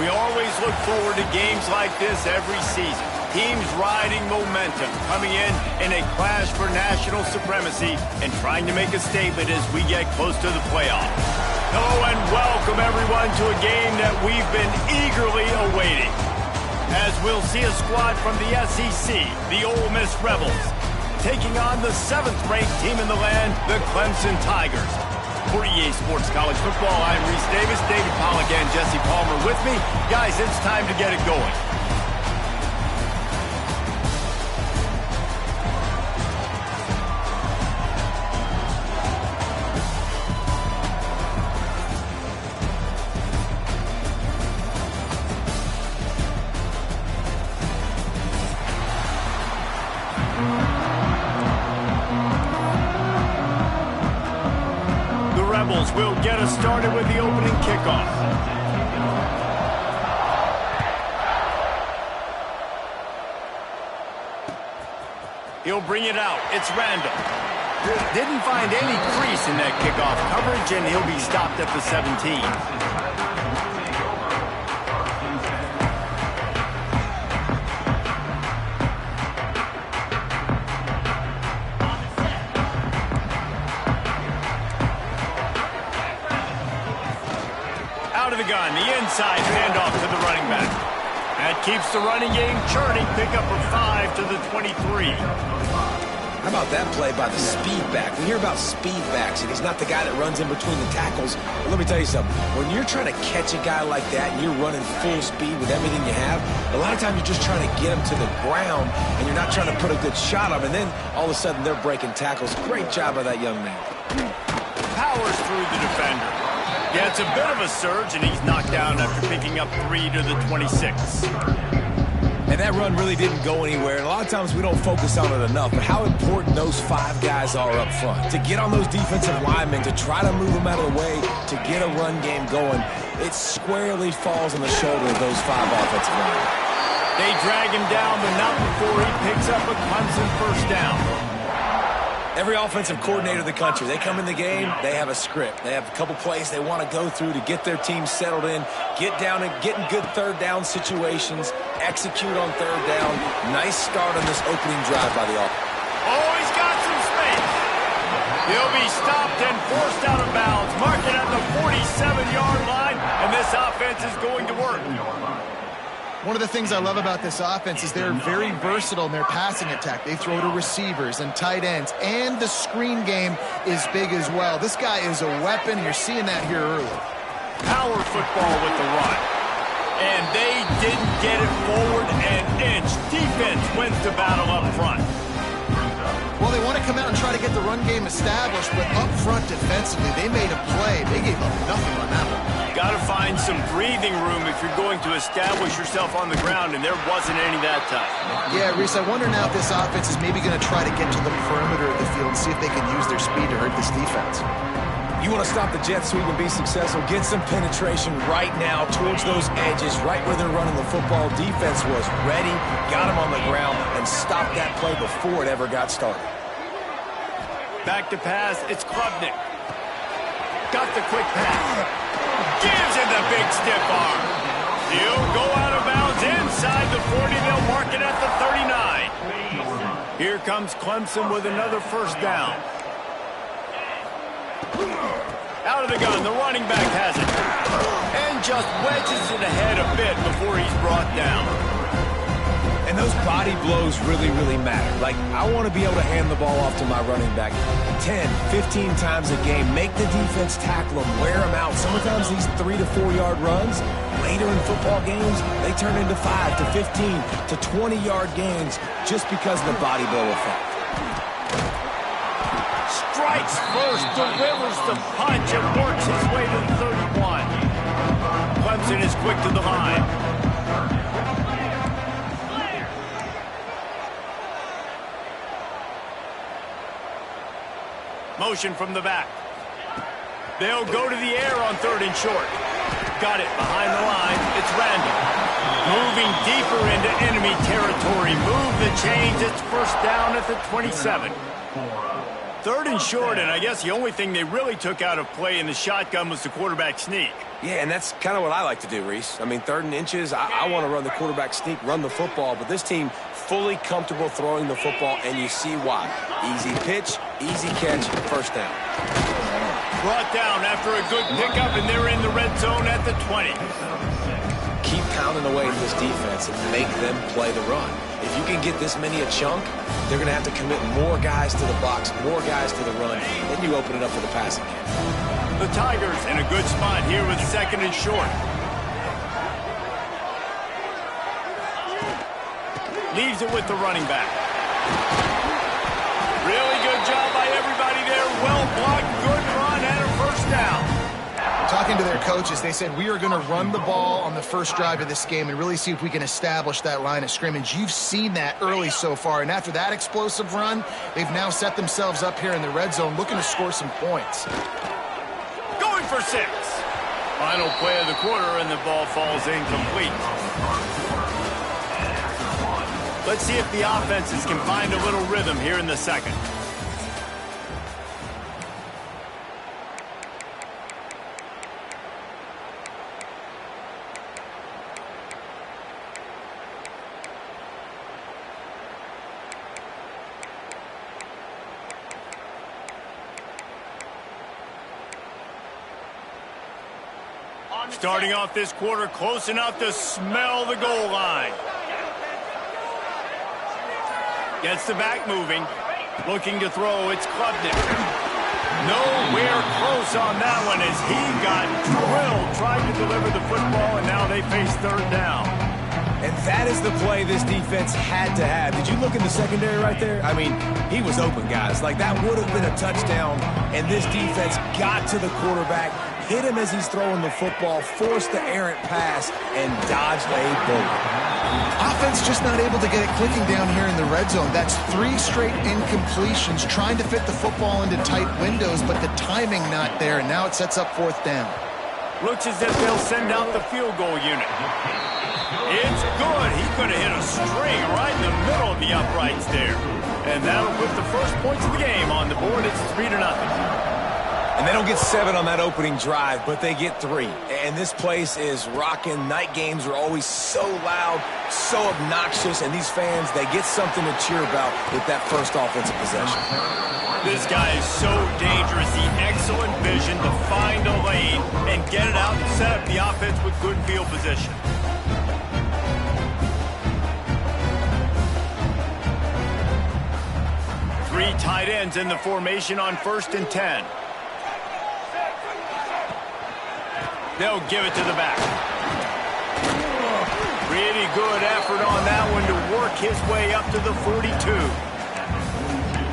We always look forward to games like this every season. Teams riding momentum, coming in a clash for national supremacy and trying to make a statement as we get close to the playoffs. Hello and welcome everyone to a game that we've been eagerly awaiting. As we'll see a squad from the SEC, the Ole Miss Rebels, taking on the 7th-ranked team in the land, the Clemson Tigers. For EA Sports College Football, I'm Reese Davis, David Pollack, and Jesse Palmer with me. Guys, it's time to get it going. Will get us started with the opening kickoff. He'll bring it out. It's Randall. Didn't find any crease in that kickoff coverage, and he'll be stopped at the 17. Gun, the inside handoff to the running back. That keeps the running game churning. Pickup of 5 to the 23. How about that play by the speed back? We hear about speed backs, and he's not the guy that runs in between the tackles. But let me tell you something. When you're trying to catch a guy like that and you're running full speed with everything you have, a lot of times you're just trying to get him to the ground, and you're not trying to put a good shot on him, and then all of a sudden they're breaking tackles. Great job by that young man. Powers through the defender. Yeah, it's a bit of a surge, and he's knocked down after picking up 3 to the 26. And that run really didn't go anywhere, and a lot of times we don't focus on it enough, but how important those 5 guys are up front. To get on those defensive linemen, to try to move them out of the way, to get a run game going, it squarely falls on the shoulder of those 5 offensive linemen. They drag him down, but not before he picks up a Clemson first down. Every offensive coordinator in the country, they come in the game, they have a script. They have a couple plays they want to go through to get their team settled in, get down and get in good third down situations, execute on third down. Nice start on this opening drive by the offense. Oh, he's got some space. He'll be stopped and forced out of bounds, marking at the 47-yard line, and this offense is going to work. One of the things I love about this offense is they're very versatile in their passing attack. They throw to receivers and tight ends, and the screen game is big as well. This guy is a weapon. You're seeing that here early. Power football with the run. And they didn't get it forward an inch. Defense wins the battle up front. Well, they want to come out and try to get the run game established, but up front defensively, they made a play. They gave up nothing on that one. Got to find some breathing room if you're going to establish yourself on the ground, and there wasn't any that time. Yeah, Reese, I wonder now if this offense is maybe going to try to get to the perimeter of the field and see if they can use their speed to hurt this defense. You want to stop the jet sweep and be successful, get some penetration right now towards those edges, right where they're running the football. Defense was ready, got him on the ground, and stopped that play before it ever got started. Back to pass, it's Klubnik. Got the quick pass. Gives him the big stiff arm. He'll go out of bounds inside the 40. They'll mark it at the 39. Here comes Clemson with another first down. Out of the gun, the running back has it. And just wedges it ahead a bit before he's brought down. And those body blows really, really matter. Like, I want to be able to hand the ball off to my running back 10, 15 times a game. Make the defense tackle them, wear them out. Sometimes these 3 to 4 yard runs, later in football games, they turn into 5 to 15 to 20 yard gains just because of the body blow effect. Strikes first, delivers the punch, and works his way to the 31. Clemson is quick to the line. Motion from the back. They'll go to the air on 3rd and short. Got it behind the line. It's Randall. Moving deeper into enemy territory. Move the chains. It's first down at the 27. 3rd and short, and I guess the only thing they really took out of play in the shotgun was the quarterback sneak. Yeah, and that's kind of what I like to do, Reese. I mean, 3rd and inches, I want to run the quarterback sneak, run the football, but this team fully comfortable throwing the football, and you see why. Easy pitch, easy catch, first down. Brought down after a good pickup, and they're in the red zone at the 20. Keep pounding away at this defense and make them play the run. If you can get this many a chunk, they're going to have to commit more guys to the box, more guys to the run, then you open it up for the passing game. The Tigers in a good spot here with 2nd and short. Leaves it with the running back. Really good job by everybody there. Well blocked, good run, and a first down. Talking to their coaches, they said we are going to run the ball on the first drive of this game and really see if we can establish that line of scrimmage. You've seen that early so far, and after that explosive run, they've now set themselves up here in the red zone looking to score some points. Going for 6. Final play of the quarter, and the ball falls incomplete. Let's see if the offenses can find a little rhythm here in the 2nd. Starting off this quarter close enough to smell the goal line. Gets the back moving. Looking to throw. It's Klubnik. Nowhere close on that one as he got drilled. Tried to deliver the football, and now they face 3rd down. And that is the play this defense had to have. Did you look in the secondary right there? I mean, he was open, guys. Like, that would have been a touchdown, and this defense got to the quarterback, hit him as he's throwing the football, forced the errant pass, and dodged a bullet. Offense just not able to get it clicking down here in the red zone. That's 3 straight incompletions, trying to fit the football into tight windows, but the timing not there, and now it sets up 4th down. Looks as if they'll send out the field goal unit. It's good. He could have hit a string right in the middle of the uprights there. And that'll put the first points of the game on the board. It's 3-0. And they don't get 7 on that opening drive, but they get 3. And this place is rocking. Night games are always so loud, so obnoxious, and these fans, they get something to cheer about with that first offensive possession. This guy is so dangerous. The excellent vision to find a lane and get it out and set up the offense with good field position. Three tight ends in the formation on 1st and 10. They'll give it to the back. Pretty good effort on that one to work his way up to the 42.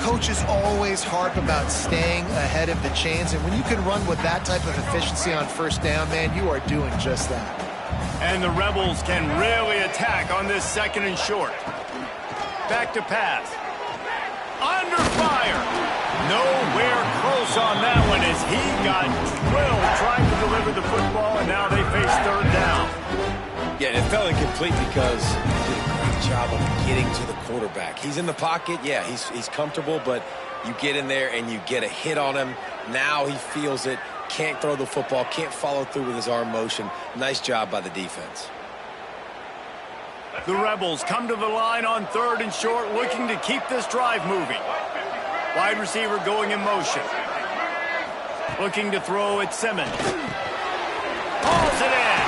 Coaches always harp about staying ahead of the chains, and when you can run with that type of efficiency on 1st down, man, you are doing just that. And the Rebels can really attack on this 2nd and short. Back to pass. Under fire. Nowhere close on that one as he got drilled trying to deliver the football, and now they face 3rd down. Yeah, it fell incomplete because he did a great job of getting to the quarterback. He's in the pocket. Yeah, he's comfortable, but you get in there and you get a hit on him. Now he feels it. Can't throw the football. Can't follow through with his arm motion. Nice job by the defense. The Rebels come to the line on 3rd and short, looking to keep this drive moving. Wide receiver going in motion. Looking to throw at Simmons. Hauls it in.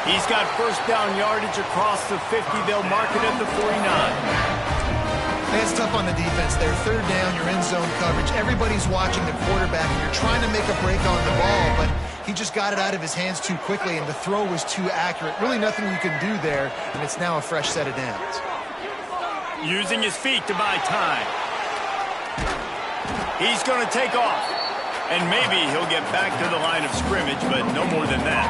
He's got 1st down yardage across the 50. They'll mark it at the 49. It's tough on the defense there. 3rd down, you're in zone coverage. Everybody's watching the quarterback, and you're trying to make a break on the ball, but he just got it out of his hands too quickly, and the throw was too accurate. Really nothing you can do there, and it's now a fresh set of downs. Using his feet to buy time. He's going to take off, and maybe he'll get back to the line of scrimmage, but no more than that.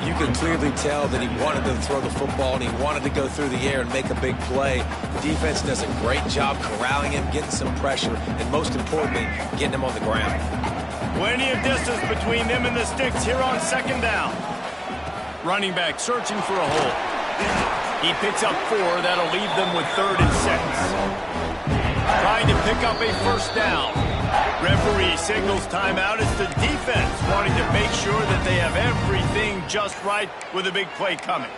You could clearly tell that he wanted to throw the football and he wanted to go through the air and make a big play. The defense does a great job corralling him, getting some pressure, and most importantly, getting him on the ground. Plenty of distance between them and the sticks here on 2nd down. Running back searching for a hole. He picks up 4. That'll leave them with 3rd and 6. trying to pick up a first down. Referee signals timeout. It's the defense wanting to make sure that they have everything just right with a big play coming.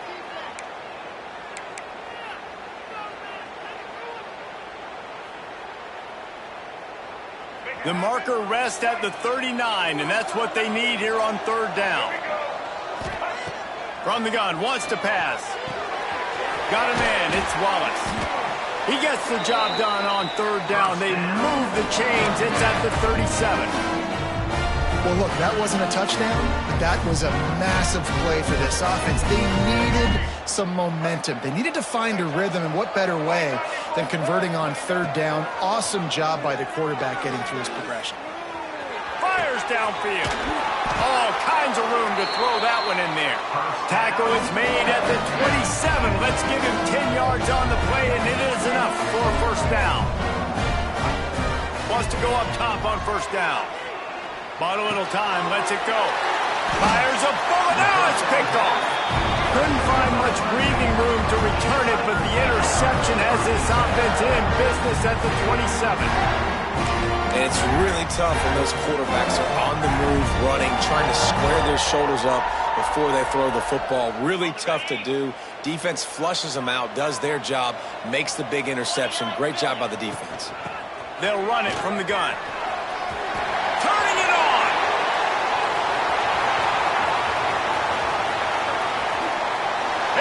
The marker rests at the 39, and that's what they need here on third down. From the gun, wants to pass. Got a man, it's Wallace. He gets the job done on third down. They move the chains. It's at the 37. Well, look, that wasn't a touchdown, but that was a massive play for this offense. They needed some momentum. They needed to find a rhythm, and what better way than converting on third down. Awesome job by the quarterback getting through his progression. Fires downfield. All kinds of room to throw that one in there. Tackle is made at the 27. Let's give him 10 yards on the play, and it is enough for a first down. Wants to go up top on first down. Bought a little time, lets it go. Fires a bullet, now it's picked off. Couldn't find much breathing room to return it, but the interception has this offense in business at the 27. And it's really tough when those quarterbacks are on the move, running, trying to square their shoulders up before they throw the football. Really tough to do. Defense flushes them out, does their job, makes the big interception. Great job by the defense. They'll run it from the gun. Turning it on.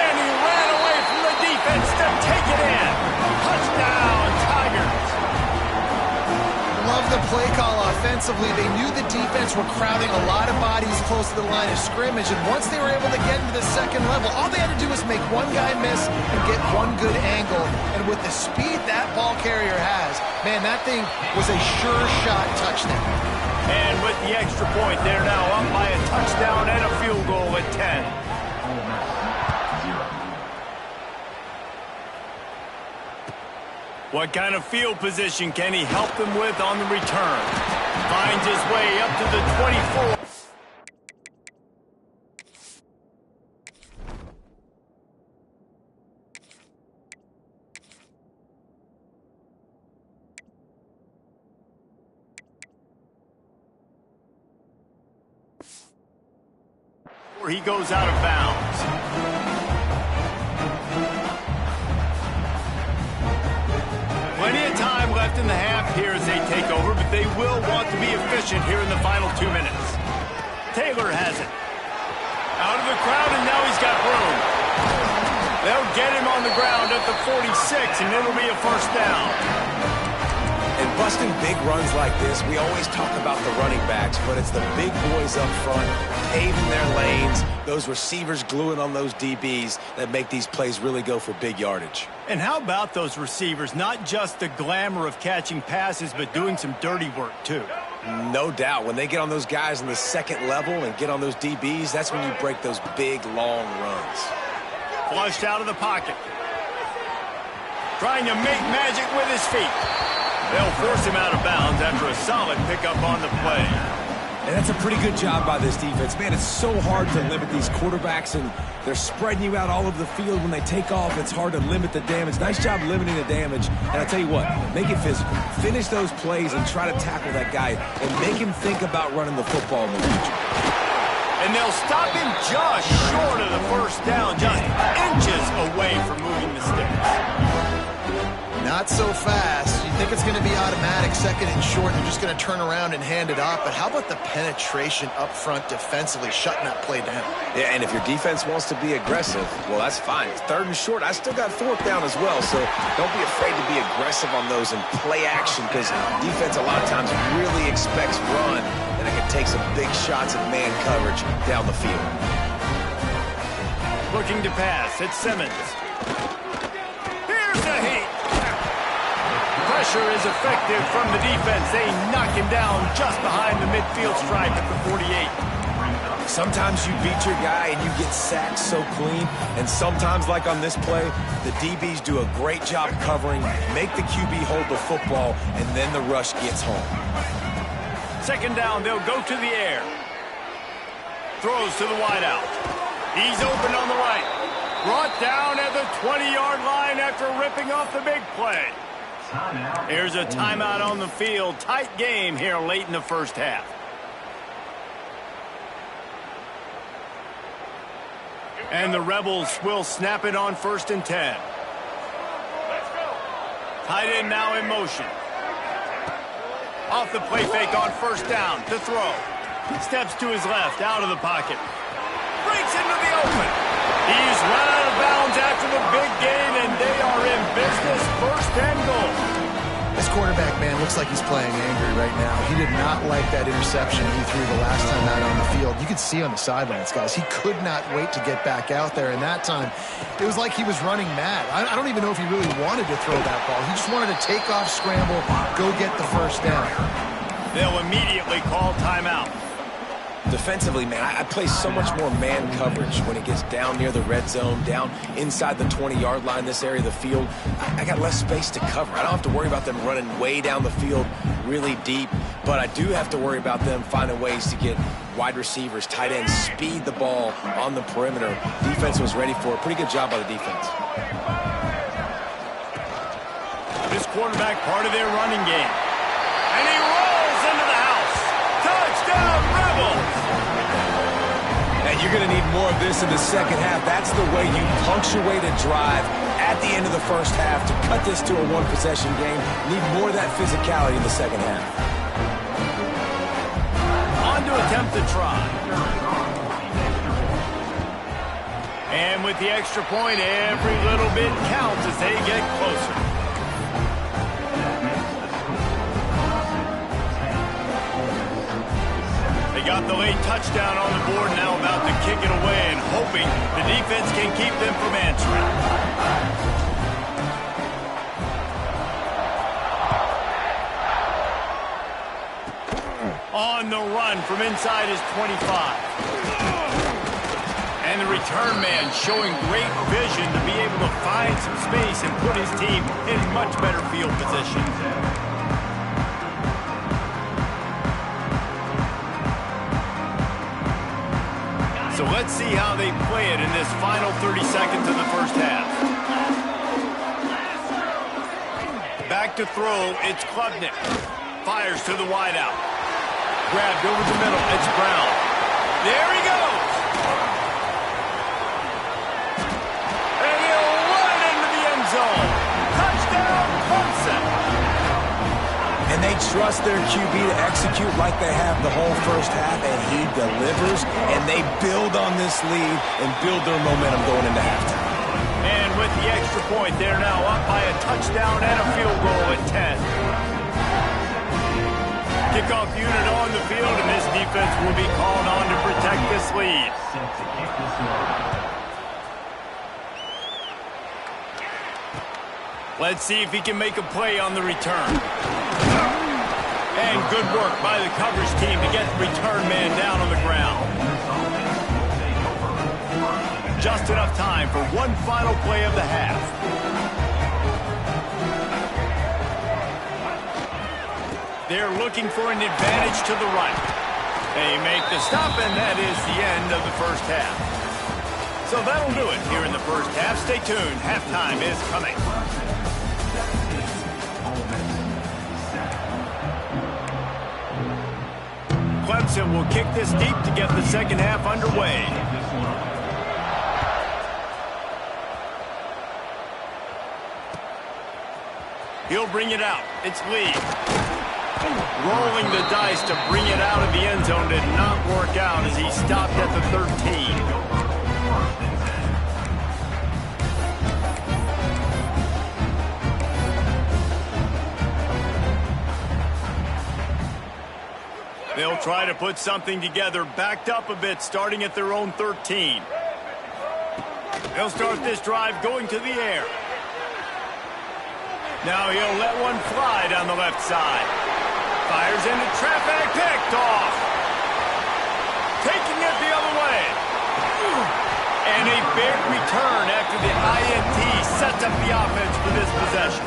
And he ran away from the defense to take it in. Touchdown, Tigers. Love the play call offensively. They knew the defense were crowding a lot of bodies close to the line of scrimmage, and once they were able to get into the second level, all they had to do was make one guy miss and get one good angle. And with the speed that ball carrier has, man, that thing was a sure shot touchdown. And with the extra point, they're now up by a touchdown and a field goal at 10. What kind of field position can he help them with on the return? Finds his way up to the 24. He goes out of bounds. Plenty of time left in the half here as they take over, but they will want to be efficient here in the final 2 minutes. Taylor has it. Out of the crowd, and now he's got room. They'll get him on the ground at the 46, and it'll be a first down. And busting big runs like this, we always talk about the running backs, but it's the big boys up front, paving their lanes, those receivers gluing on those DBs that make these plays really go for big yardage. And how about those receivers? Not just the glamour of catching passes, but doing some dirty work, too. No doubt. When they get on those guys in the second level and get on those DBs, that's when you break those big, long runs. Flushed out of the pocket. Trying to make magic with his feet. They'll force him out of bounds after a solid pickup on the play. And that's a pretty good job by this defense. Man, it's so hard to limit these quarterbacks, and they're spreading you out all over the field. When they take off, it's hard to limit the damage. Nice job limiting the damage. And I tell you what, make it physical. Finish those plays and try to tackle that guy and make him think about running the football in the future. And they'll stop him just short of the first down, just inches away from moving the sticks. Not so fast. You think it's going to be automatic, second and short. They're just going to turn around and hand it off. But how about the penetration up front defensively, shutting that play down? Yeah, and if your defense wants to be aggressive, well, that's fine. Third and short, I still got fourth down as well. So don't be afraid to be aggressive on those and play action, because defense a lot of times really expects run, and it can take some big shots at man coverage down the field. Looking to pass, it's Simmons. Here's the heat. Pressure is effective from the defense. They knock him down just behind the midfield stripe at the 48. Sometimes you beat your guy and you get sacked so clean, and sometimes, like on this play, the DBs do a great job covering, make the QB hold the football, and then the rush gets home. Second down, they'll go to the air. Throws to the wideout. He's open on the right. Brought down at the 20-yard line after ripping off the big play. Here's a timeout on the field. Tight game here late in the first half. And the Rebels will snap it on 1st and 10. Tight end now in motion. Off the play fake on 1st down to throw. Steps to his left, out of the pocket. Breaks into the open. He's run out of bounds after the big gain, and they are in business. 1st and goal. This quarterback, man, looks like he's playing angry right now. He did not like that interception he threw the last time out on the field. You could see on the sidelines, guys. He could not wait to get back out there, and that time, it was like he was running mad. I don't even know if he really wanted to throw that ball. He just wanted to take off, scramble, go get the 1st down. They'll immediately call timeout. Defensively, man, I play so much more man coverage when it gets down near the red zone, down inside the 20-yard line, this area of the field. I got less space to cover. I don't have to worry about them running way down the field really deep, but I do have to worry about them finding ways to get wide receivers, tight ends, speed the ball on the perimeter. Defense was ready for it. Pretty good job by the defense. This quarterback part of their running game. And he rolls into the house. Touchdown, Rebels! And you're going to need more of this in the second half. That's the way you punctuate a drive at the end of the first half to cut this to a one-possession game. Need more of that physicality in the second half. On to attempt the try. And with the extra point, every little bit counts as they get closer. They got the late touchdown on the board, now about to kick it away and hoping the defense can keep them from answering. On the run from inside his 25. And the return man showing great vision to be able to find some space and put his team in much better field position. So let's see how they play it in this final 30 seconds of the first half. Back to throw, it's Klubnik. Fires to the wideout. Grabbed over the middle, it's Brown. There he goes! And he'll run into the end zone. Touchdown, Clemson! And they trust their QB to execute like they have the whole first half, and he delivers, and they build on this lead and build their momentum going into halftime. And with the extra point, they're now up by a touchdown and a field goal at 10. Kickoff unit on the field, and this defense will be called on to protect this lead. Let's see if he can make a play on the return. And good work by the coverage team to get the return man down on the ground. Just enough time for one final play of the half. They're looking for an advantage to the right. They make the stop, and that is the end of the first half. So that'll do it here in the first half. Stay tuned. Halftime is coming. Clemson will kick this deep to get the second half underway. He'll bring it out. It's Lee. Rolling the dice to bring it out of the end zone did not work out as he stopped at the 13. They'll try to put something together, backed up a bit, starting at their own 13. They'll start this drive going to the air. Now he'll let one fly down the left side. Fires into traffic, picked off. Taking it the other way. And a big return after the INT sets up the offense for this possession.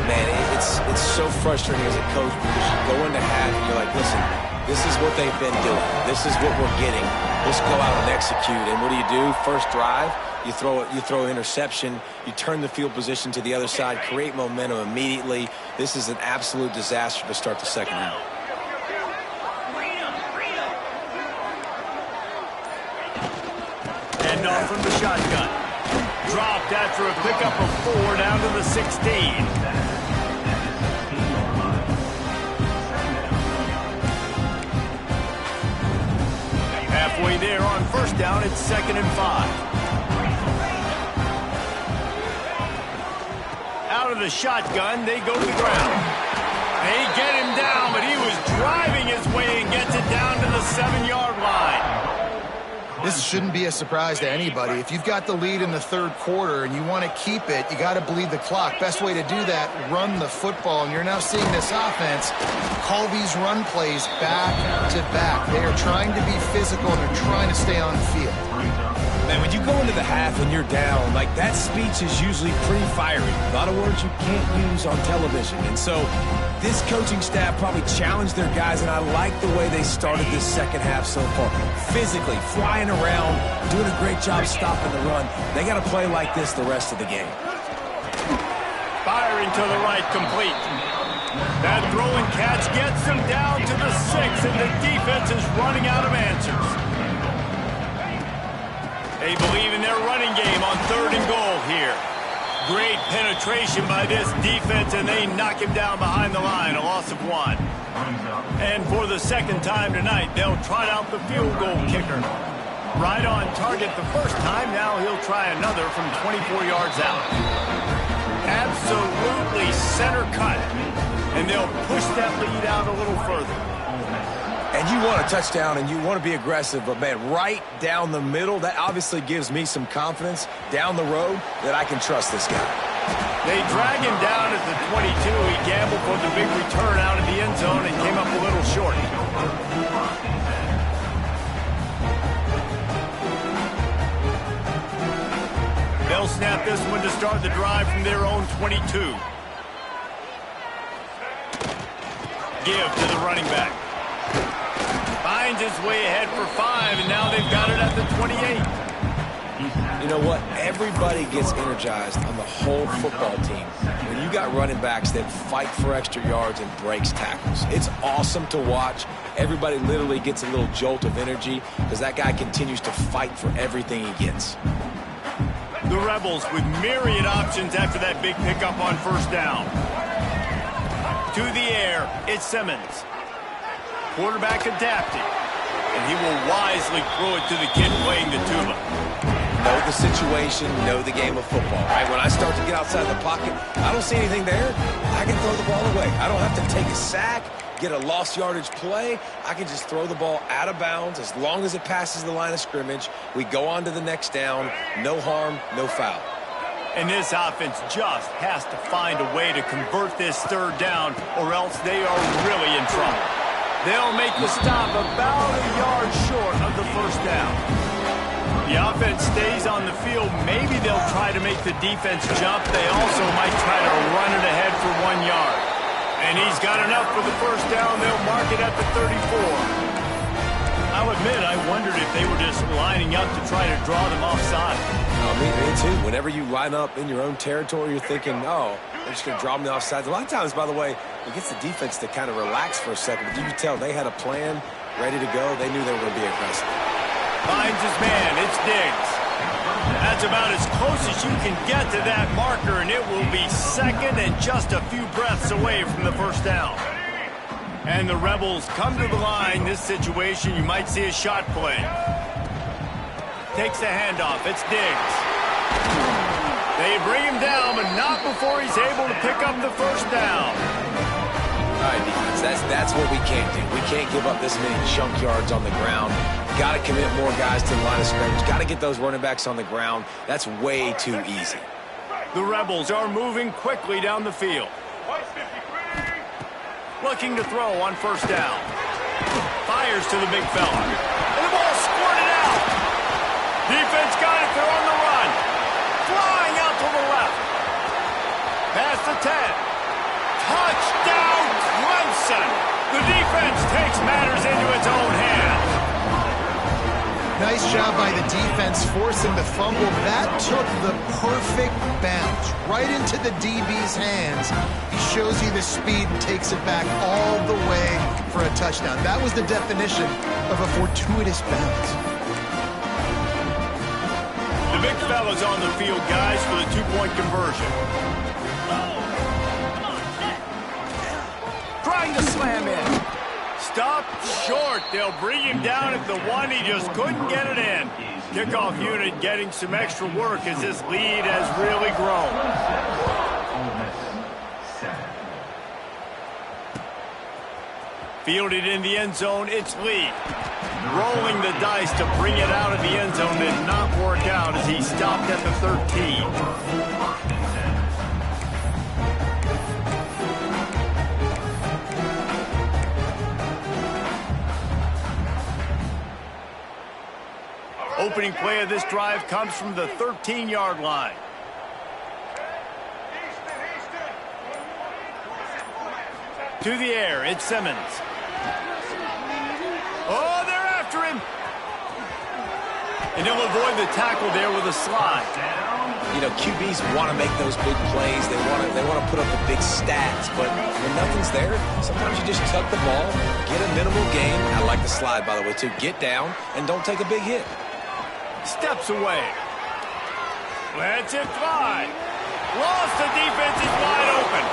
Man, it's so frustrating as a coach because you go into half and you're like, listen, this is what they've been doing. This is what we're getting. Let's go out and execute. And what do? First drive, you throw an interception, you turn the field position to the other side, create momentum immediately. This is an absolute disaster to start the second half. Hand off from the shotgun. Dropped after a pickup of 4 down to the 16. Halfway there on first down, it's 2nd and 5. Out of the shotgun, they go to the ground. They get him down, but he was driving his way and gets it down to the 7-yard line. This shouldn't be a surprise to anybody. If you've got the lead in the third quarter and you want to keep it, you got to bleed the clock. Best way to do that, run the football. And you're now seeing this offense call these run plays back to back. They are trying to be physical and they're trying to stay on the field. Man, when you go into the half and you're down, like that speech is usually pretty fiery. A lot of words you can't use on television. And so this coaching staff probably challenged their guys, and I like the way they started this second half so far. Physically, flying around, doing a great job stopping the run. They got to play like this the rest of the game. Firing to the right, complete. That throw and catch gets them down to the 6, and the defense is running out of answers. They believe in their running game on 3rd and goal here. Great penetration by this defense, and they knock him down behind the line, a loss of 1. And for the second time tonight, they'll trot out the field goal kicker. Right on target the first time, now he'll try another from 24 yards out. Absolutely center cut, and they'll push that lead out a little further. And you want a touchdown and you want to be aggressive, but man, right down the middle, that obviously gives me some confidence down the road that I can trust this guy. They drag him down at the 22. He gambled for the big return out of the end zone and came up a little short. They'll snap this one to start the drive from their own 22. Give to the running back. Finds his way ahead for 5, and now they've got it at the 28. You know what? Everybody gets energized on the whole football team when you got running backs that fight for extra yards and breaks tackles. It's awesome to watch. Everybody literally gets a little jolt of energy because that guy continues to fight for everything he gets. The Rebels with myriad options after that big pickup on first down. To the air, it's Simmons. Quarterback adapting, and he will wisely throw it to the kid playing the tuba. Know the situation, know the game of football, right? When I start to get outside the pocket, I don't see anything there, I can throw the ball away. I don't have to take a sack, get a lost yardage play. I can just throw the ball out of bounds as long as it passes the line of scrimmage. We go on to the next down, no harm, no foul. And this offense just has to find a way to convert this third down, or else they are really in trouble. They'll make the stop about a yard short of the first down. The offense stays on the field. Maybe they'll try to make the defense jump. They also might try to run it ahead for 1 yard. And he's got enough for the first down. They'll mark it at the 34. I'll admit, I wondered if they were just lining up to try to draw them offside. Me too. Whenever you line up in your own territory, you're thinking, oh, they're just going to draw them the offsides. A lot of times, by the way, it gets the defense to kind of relax for a second. But you can tell they had a plan ready to go. They knew they were going to be aggressive. Finds his man. It's Diggs. That's about as close as you can get to that marker, and it will be second and just a few breaths away from the first down. And the Rebels come to the line. This situation, you might see a shot play. Takes the handoff. It's Diggs. They bring him down, but not before he's able to pick up the first down. All right, defense, that's what we can't do. We can't give up this many chunk yards on the ground. Got to commit more guys to the line of scrimmage. Got to get those running backs on the ground. That's way too easy. The Rebels are moving quickly down the field. Looking to throw on first down. Fires to the big fella. And the ball squirted out. Defense got it. They're on the run. Flying out to the left. Past the 10. Touchdown, Clemson! The defense takes matters into its own hands. Nice job by the defense forcing the fumble. That took the perfect bounce right into the DB's hands. He shows you the speed and takes it back all the way for a touchdown. That was the definition of a fortuitous bounce. The big fella's on the field, guys, for the two-point conversion. Trying to slam in. Stop short. They'll bring him down at the one. He just couldn't get it in. Kickoff unit getting some extra work as this lead has really grown. Fielded in the end zone, it's Lee. Rolling the dice to bring it out of the end zone did not work out as he stopped at the 13. Opening play of this drive comes from the 13-yard line. To the air, it's Simmons. Oh, they're after him. And he'll avoid the tackle there with a slide. You know, QBs want to make those big plays. They want to put up the big stats. But when nothing's there, sometimes you just tuck the ball, get a minimal gain. I like the slide, by the way, too. Get down and don't take a big hit. Steps away. Lets it fly. Lost, the defense is wide open.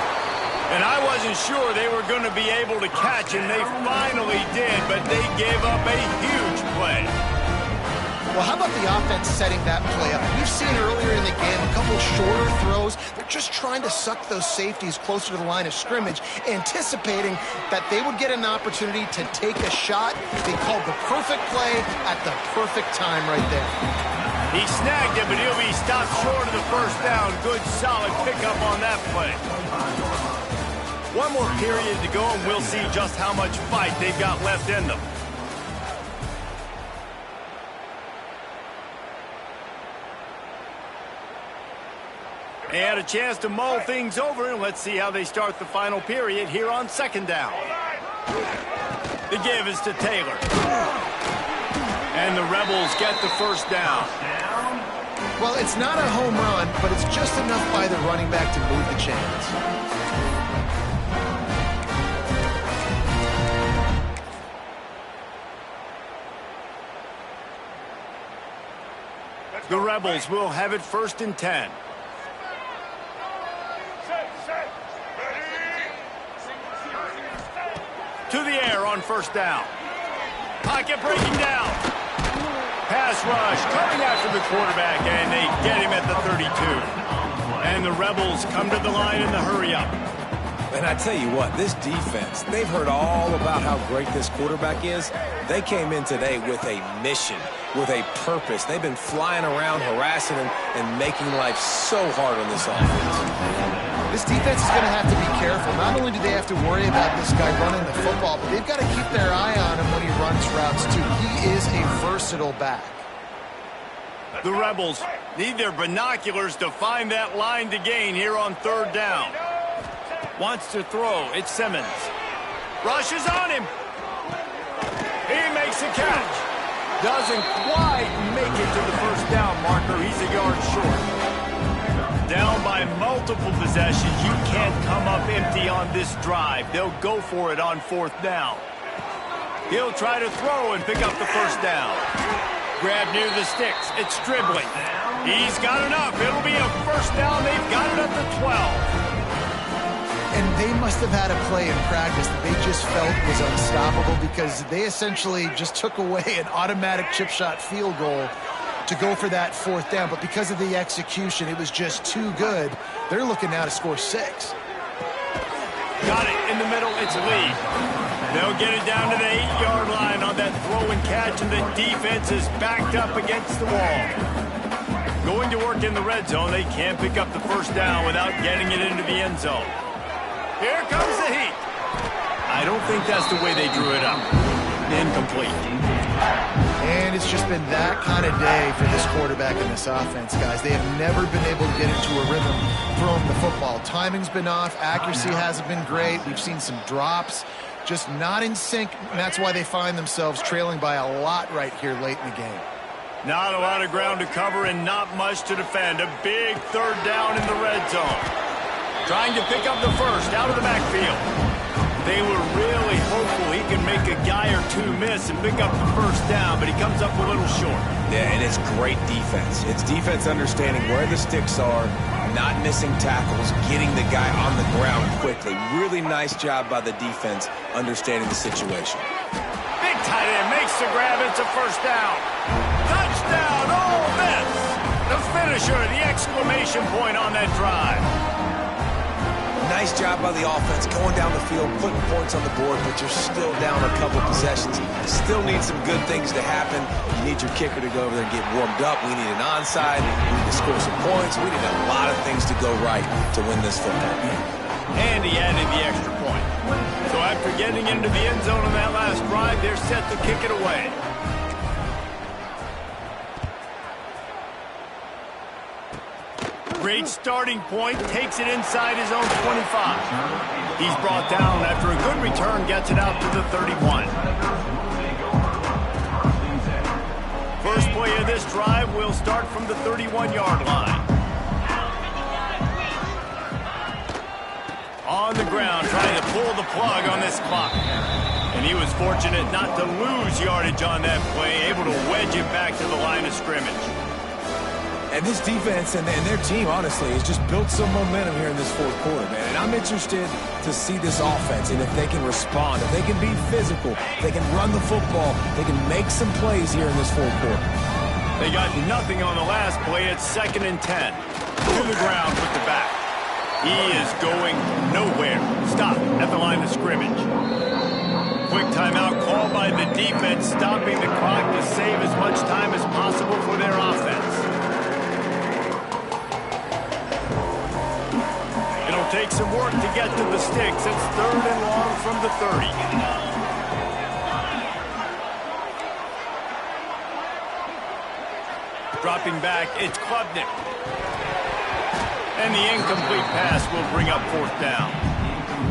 And I wasn't sure they were going to be able to catch, and they finally did, but they gave up a huge play. Well, how about the offense setting that play up? We've seen earlier in the game a couple shorter throws. They're just trying to suck those safeties closer to the line of scrimmage, anticipating that they would get an opportunity to take a shot. They called the perfect play at the perfect time right there. He snagged it, but he'll be stopped short of the first down. Good, solid pickup on that play. One more period to go, and we'll see just how much fight they've got left in them. They had a chance to mull things over, and let's see how they start the final period here on second down. The give is to Taylor. And the Rebels get the first down. Well, it's not a home run, but it's just enough by the running back to move the chains. The Rebels will have it 1st and 10. To the air on first down. Pocket breaking down. Pass rush coming after the quarterback, and they get him at the 32. And the Rebels come to the line in the hurry-up. And I tell you what, this defense, they've heard all about how great this quarterback is. They came in today with a mission, with a purpose. They've been flying around, harassing him, and making life so hard on this offense. This defense is going to have to be careful. Not only do they have to worry about this guy running the football, but they've got to keep their eye on him when he runs routes, too. He is a versatile back. The Rebels need their binoculars to find that line to gain here on third down. Wants to throw. It's Simmons. Rushes on him. He makes a catch. Doesn't quite make it to the first down marker. He's a yard short. Down by multiple possessions. You can't come up empty on this drive. They'll go for it on fourth down. He'll try to throw and pick up the first down. Grab near the sticks. It's dribbling. He's got enough. It'll be a first down. They've got it at the 12. And they must have had a play in practice that they just felt was unstoppable because they essentially just took away an automatic chip shot field goal to go for that fourth down. But because of the execution, it was just too good. They're looking now to score 6. Got it in the middle. It's Lee. They'll get it down to the 8-yard line on that throw and catch, and the defense is backed up against the wall. Going to work in the red zone. They can't pick up the first down without getting it into the end zone. Here comes the heat. I don't think that's the way they drew it up. Incomplete. And it's just been that kind of day for this quarterback and this offense, guys. They have never been able to get into a rhythm throwing the football. Timing's been off. Accuracy hasn't been great. We've seen some drops. Just not in sync, and that's why they find themselves trailing by a lot right here late in the game. Not a lot of ground to cover and not much to defend. A big third down in the red zone. Trying to pick up the first out of the backfield. They were really hopeful he can make a guy or two miss and pick up the first down, but he comes up a little short. Yeah, and it's great defense. It's defense understanding where the sticks are, not missing tackles, getting the guy on the ground quickly. Really nice job by the defense understanding the situation. Big tight end makes the grab. It's a first down. Touchdown, Ole Miss. The finisher, the exclamation point on that drive. Nice job by the offense going down the field, putting points on the board, but you're still down a couple possessions. You still need some good things to happen. You need your kicker to go over there and get warmed up. We need an onside. We need to score some points. We need a lot of things to go right to win this football game. And he added the extra point. So after getting into the end zone on that last drive, they're set to kick it away. Great starting point, takes it inside his own 25. He's brought down after a good return, gets it out to the 31. First play of this drive will start from the 31-yard line. On the ground, trying to pull the plug on this clock. And he was fortunate not to lose yardage on that play, able to wedge it back to the line of scrimmage. And this defense and their team, honestly, has just built some momentum here in this fourth quarter, man. And I'm interested to see this offense and if they can respond, if they can be physical, they can run the football, they can make some plays here in this fourth quarter. They got nothing on the last play. It's 2nd and 10. To the ground with the back. He is going nowhere. Stop at the line of scrimmage. Quick timeout called by the defense, stopping the clock to save as much time as possible for their offense. It'll take some work to get to the sticks. It's 3rd and long from the 30. Dropping back, it's Klubnik. And the incomplete pass will bring up 4th down.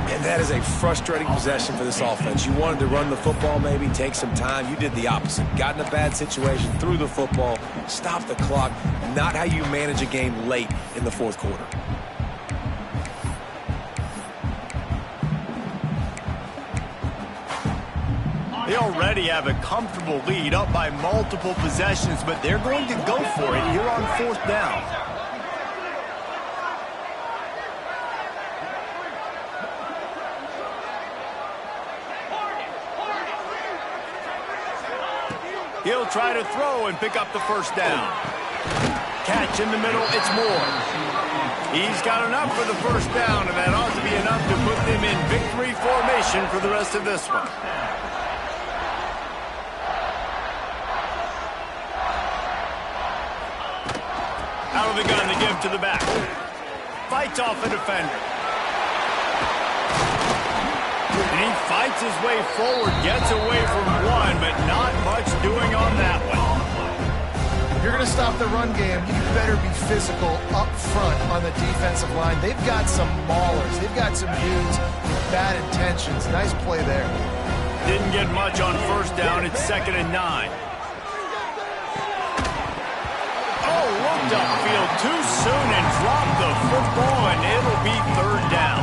And that is a frustrating possession for this offense. You wanted to run the football, maybe take some time. You did the opposite. Got in a bad situation, threw the football, stopped the clock. Not how you manage a game late in the fourth quarter. They already have a comfortable lead, up by multiple possessions, but they're going to go for it here on 4th down. He'll try to throw and pick up the first down. Catch in the middle, it's Moore. He's got enough for the first down, and that ought to be enough to put them in victory formation for the rest of this one. Out of the gun to give to the back. Fights off a defender. And he fights his way forward, gets away from one, but not much doing on that one. If you're going to stop the run game, you better be physical up front on the defensive line. They've got some maulers. They've got some dudes with bad intentions. Nice play there. Didn't get much on first down. It's 2nd and 9. Oh, looked upfield too soon and dropped the football, and it'll be 3rd down.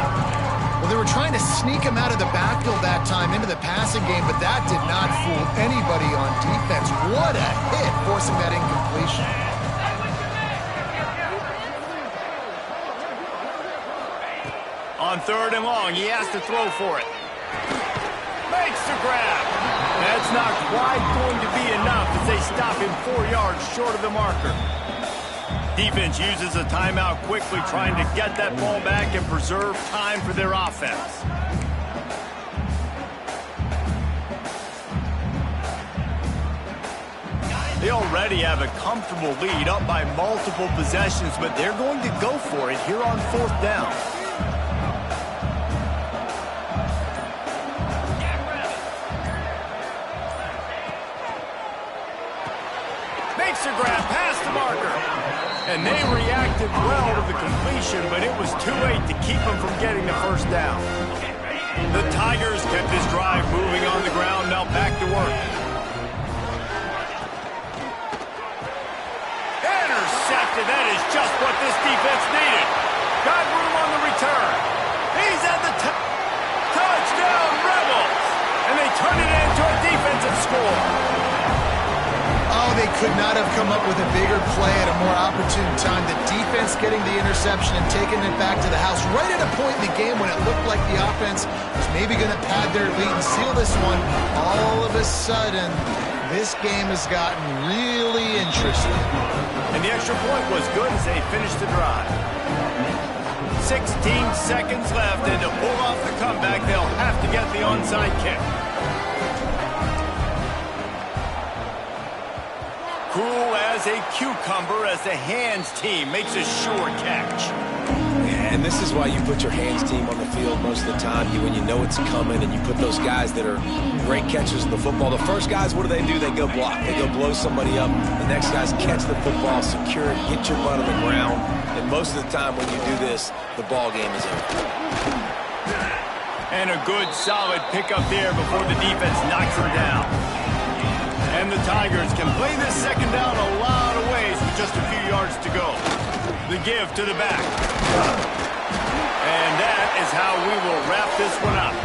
Well, they were trying to sneak him out of the backfield that time into the passing game, but that did not fool anybody on defense. What a hit, forcing that incompletion. On 3rd and long, he has to throw for it. Makes the grab. That's not quite going to be enough as they stop him 4 yards short of the marker. Defense uses a timeout quickly, trying to get that ball back and preserve time for their offense. They already have a comfortable lead, up by multiple possessions, but they're going to go for it here on 4th down. makes a grab past the marker. And they reacted well to the completion, but it was too late to keep them from getting the first down. The Tigers kept this drive moving on the ground, now back to work. Intercepted. That is just what this defense needed. Got room on the return. He's at the touchdown, Rebels. And they turn it into a defensive score. Oh, they could not have come up with a bigger play at a more opportune time. The defense getting the interception and taking it back to the house right at a point in the game when it looked like the offense was maybe going to pad their lead and seal this one. All of a sudden, this game has gotten really interesting. And the extra point was good as they finished the drive. 16 seconds left, and to pull off the comeback, they'll have to get the onside kick. Cool as a cucumber as the hands team makes a sure catch. Yeah, and this is why you put your hands team on the field most of the time. When you know it's coming, and you put those guys that are great catchers of the football. The first guys, what do? They go block. They go blow somebody up. The next guys catch the football, secure it, get your butt on the ground. And most of the time when you do this, the ball game is over. And a good, solid pickup there before the defense knocks him down. And the Tigers can play this second down a lot of ways with just a few yards to go. The give to the back. And that is how we will wrap this one up.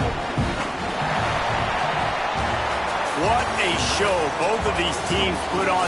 What a show both of these teams put on.